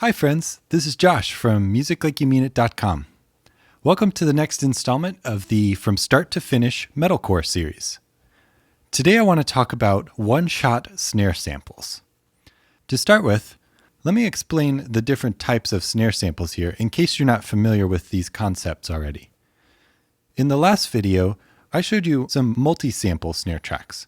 Hi friends, this is Josh from musiclikeyoumeanit.com. Welcome to the next installment of the From Start to Finish Metalcore series. Today I want to talk about one-shot snare samples. To start with, let me explain the different types of snare samples here in case you're not familiar with these concepts already. In the last video, I showed you some multi-sample snare tracks.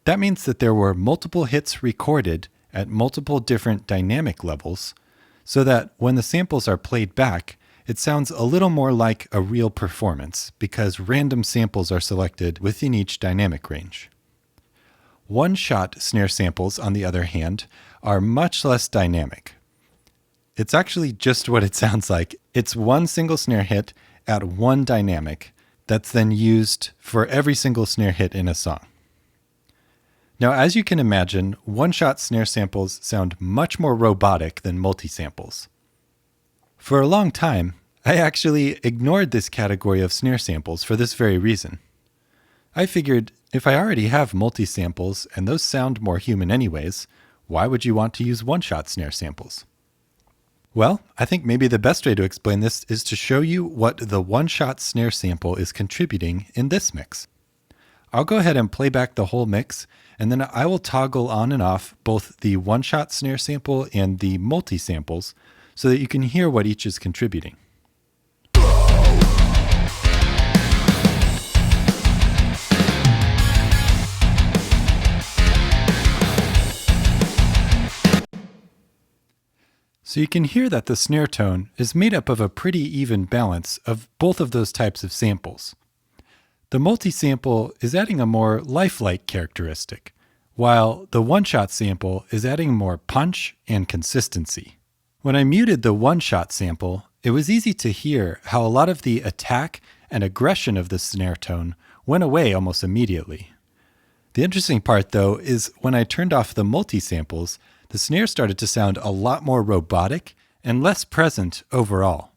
That means that there were multiple hits recorded at multiple different dynamic levels, so that when the samples are played back, it sounds a little more like a real performance because random samples are selected within each dynamic range. One-shot snare samples, on the other hand, are much less dynamic. It's actually just what it sounds like. It's one single snare hit at one dynamic that's then used for every single snare hit in a song. Now, as you can imagine, one-shot snare samples sound much more robotic than multi-samples. For a long time, I actually ignored this category of snare samples for this very reason. I figured if I already have multi-samples and those sound more human anyways, why would you want to use one-shot snare samples? Well, I think maybe the best way to explain this is to show you what the one-shot snare sample is contributing in this mix. I'll go ahead and play back the whole mix, and then I will toggle on and off both the one-shot snare sample and the multi-samples so that you can hear what each is contributing. So you can hear that the snare tone is made up of a pretty even balance of both of those types of samples. The multi-sample is adding a more lifelike characteristic, while the one-shot sample is adding more punch and consistency. When I muted the one-shot sample, it was easy to hear how a lot of the attack and aggression of the snare tone went away almost immediately. The interesting part, though, is when I turned off the multi-samples, the snare started to sound a lot more robotic and less present overall.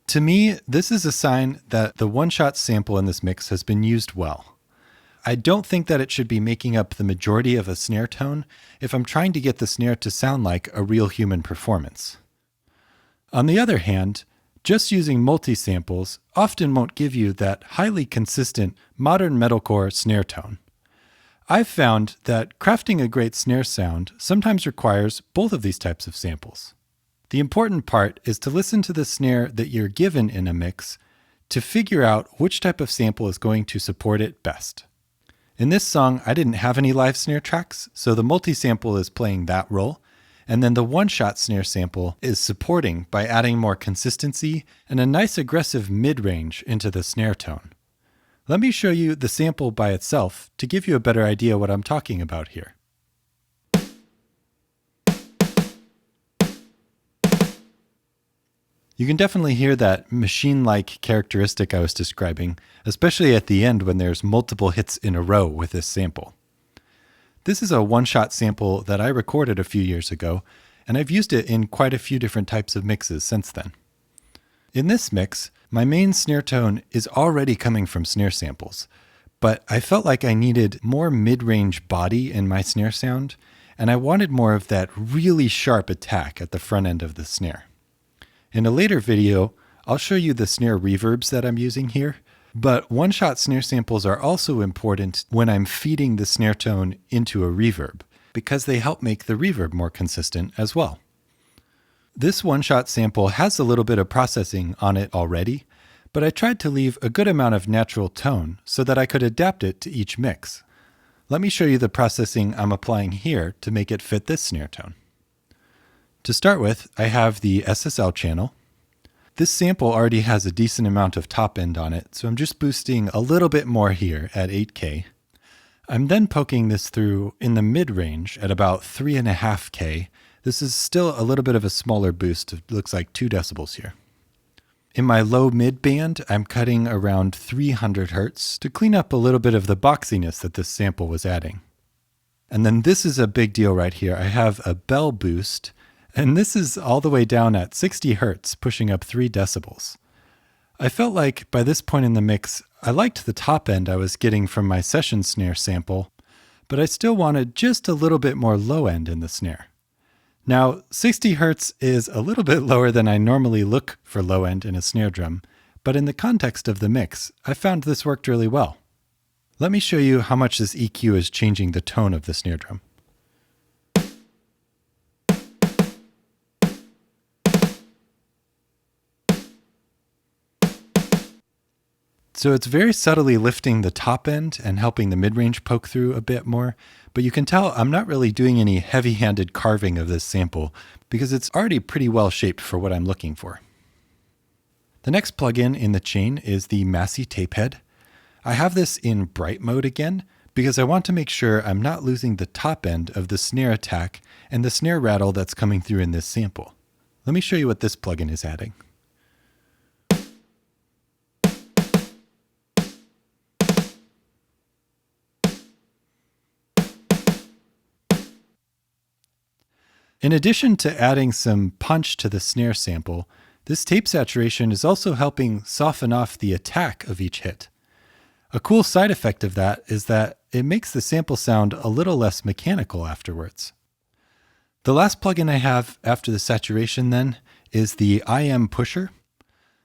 To me, this is a sign that the one-shot sample in this mix has been used well. I don't think that it should be making up the majority of a snare tone if I'm trying to get the snare to sound like a real human performance. On the other hand, just using multi-samples often won't give you that highly consistent modern metalcore snare tone. I've found that crafting a great snare sound sometimes requires both of these types of samples. The important part is to listen to the snare that you're given in a mix to figure out which type of sample is going to support it best. In this song, I didn't have any live snare tracks, so the multi-sample is playing that role, and then the one-shot snare sample is supporting by adding more consistency and a nice aggressive mid-range into the snare tone. Let me show you the sample by itself to give you a better idea what I'm talking about here. You can definitely hear that machine-like characteristic I was describing, especially at the end when there's multiple hits in a row with this sample. This is a one-shot sample that I recorded a few years ago, and I've used it in quite a few different types of mixes since then. In this mix, my main snare tone is already coming from snare samples, but I felt like I needed more mid-range body in my snare sound, and I wanted more of that really sharp attack at the front end of the snare. In a later video, I'll show you the snare reverbs that I'm using here, but one-shot snare samples are also important when I'm feeding the snare tone into a reverb, because they help make the reverb more consistent as well. This one-shot sample has a little bit of processing on it already, but I tried to leave a good amount of natural tone so that I could adapt it to each mix. Let me show you the processing I'm applying here to make it fit this snare tone. To start with, I have the SSL channel. This sample already has a decent amount of top end on it, so I'm just boosting a little bit more here at 8K. I'm then poking this through in the mid-range at about 3.5K. This is still a little bit of a smaller boost. It looks like 2 decibels here. In my low-mid band, I'm cutting around 300 Hz to clean up a little bit of the boxiness that this sample was adding. And then this is a big deal right here. I have a bell boost, and this is all the way down at 60 Hz, pushing up 3 decibels. I felt like by this point in the mix, I liked the top end I was getting from my session snare sample, but I still wanted just a little bit more low end in the snare. Now, 60 Hertz is a little bit lower than I normally look for low end in a snare drum, but in the context of the mix, I found this worked really well. Let me show you how much this EQ is changing the tone of the snare drum. So it's very subtly lifting the top end and helping the mid-range poke through a bit more, but you can tell I'm not really doing any heavy-handed carving of this sample because it's already pretty well shaped for what I'm looking for. The next plugin in the chain is the Massey tape head. I have this in bright mode again because I want to make sure I'm not losing the top end of the snare attack and the snare rattle that's coming through in this sample. Let me show you what this plugin is adding. In addition to adding some punch to the snare sample, this tape saturation is also helping soften off the attack of each hit. A cool side effect of that is that it makes the sample sound a little less mechanical afterwards. The last plugin I have after the saturation then is the IM Pusher.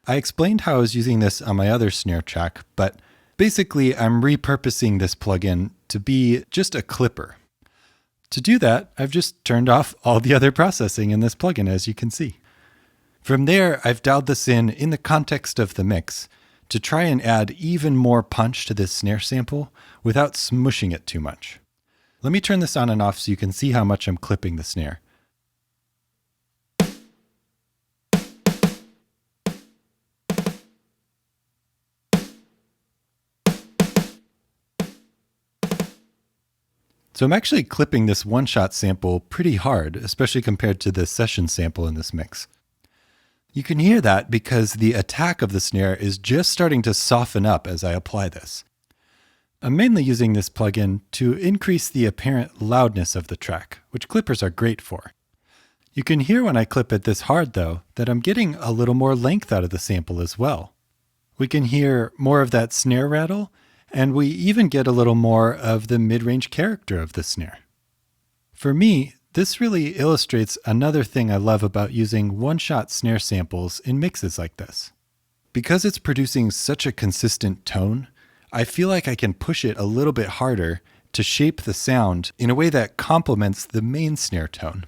I explained how I was using this on my other snare track, but basically I'm repurposing this plugin to be just a clipper. To do that, I've just turned off all the other processing in this plugin, as you can see. From there, I've dialed this in the context of the mix to try and add even more punch to this snare sample without smushing it too much. Let me turn this on and off so you can see how much I'm clipping the snare. So I'm actually clipping this one-shot sample pretty hard, especially compared to the session sample in this mix. You can hear that because the attack of the snare is just starting to soften up as I apply this. I'm mainly using this plugin to increase the apparent loudness of the track, which clippers are great for. You can hear when I clip it this hard though, that I'm getting a little more length out of the sample as well. We can hear more of that snare rattle, and we even get a little more of the mid-range character of the snare. For me, this really illustrates another thing I love about using one-shot snare samples in mixes like this. Because it's producing such a consistent tone, I feel like I can push it a little bit harder to shape the sound in a way that complements the main snare tone.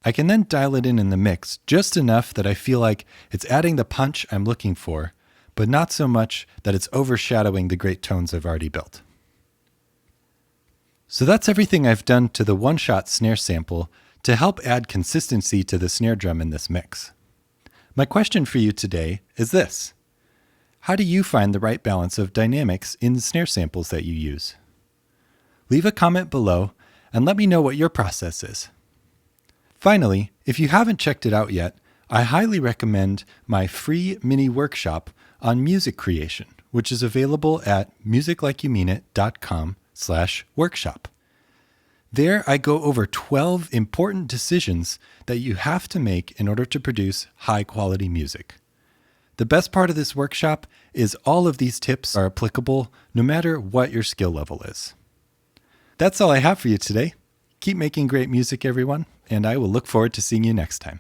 I can then dial it in the mix just enough that I feel like it's adding the punch I'm looking for, but not so much that it's overshadowing the great tones I've already built. So that's everything I've done to the one-shot snare sample to help add consistency to the snare drum in this mix. My question for you today is this: how do you find the right balance of dynamics in the snare samples that you use? Leave a comment below and let me know what your process is. Finally, if you haven't checked it out yet, I highly recommend my free mini workshop on music creation, which is available at musiclikeyoummeanit.com/workshop. There I go over 12 important decisions that you have to make in order to produce high quality music. The best part of this workshop is all of these tips are applicable no matter what your skill level is. That's all I have for you today. Keep making great music, everyone, and I will look forward to seeing you next time.